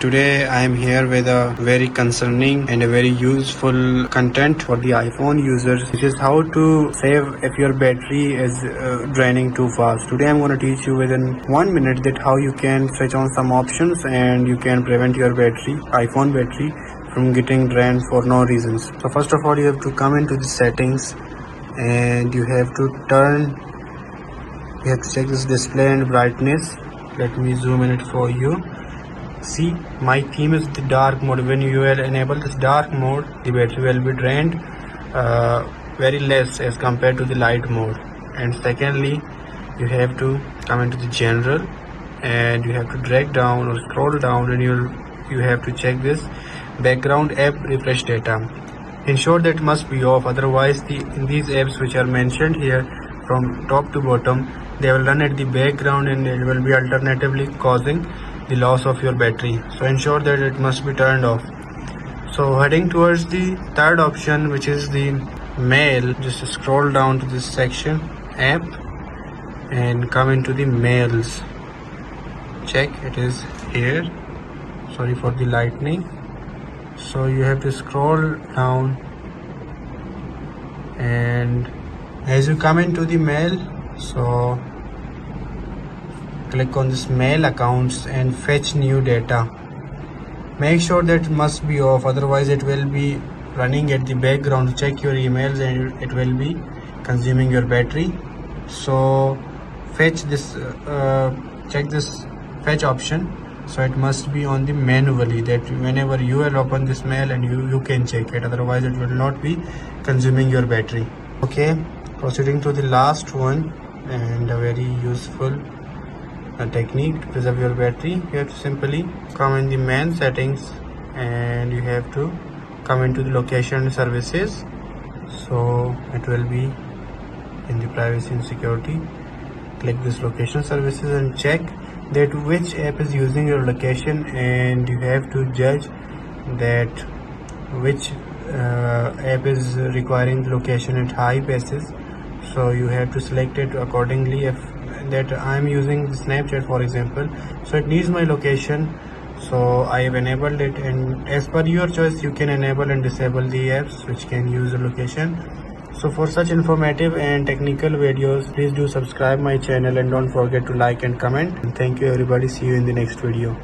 Today I am here with a very concerning and a very useful content for the iPhone users, which is how to save if your battery is draining too fast. Today I'm going to teach you within 1 minute that how you can switch on some options and you can prevent your iPhone battery from getting drained for no reasons. So first of all, you have to come into the settings and you have to check this display and brightness. Let me zoom in it for you. See, my theme is the dark mode. When you will enable this dark mode, the battery will be drained very less as compared to the light mode. And secondly, you have to come into the general and you have to drag down or scroll down, and you have to check this background app refresh data. Ensure that must be off, otherwise in these apps which are mentioned here from top to bottom, they will run at the background and it will be alternatively causing the loss of your battery. So ensure that it must be turned off. So heading towards the third option, which is the mail, just scroll down to this section app and come into the mails. Check, it is here. Sorry for the lightning. So you have to scroll down, and as you come into the mail, so click on this mail accounts and fetch new data. Make sure that it must be off, otherwise it will be running at the background to check your emails and it will be consuming your battery. So fetch this check this fetch option, so it must be on the manually, that whenever you will open this mail and you can check it, otherwise it will not be consuming your battery. Okay, proceeding to the last one, and a very useful technique to preserve your battery. You have to simply come in the main settings and you have to come into the location services. So it will be in the privacy and security. Click this location services and check that which app is using your location, and you have to judge that which app is requiring the location at high paces. So you have to select it accordingly. If that I'm using Snapchat, for example, so it needs my location, so I have enabled it, and as per your choice you can enable and disable the apps which can use the location. So for such informative and technical videos, please do subscribe my channel and don't forget to like and comment. And thank you everybody. See you in the next video.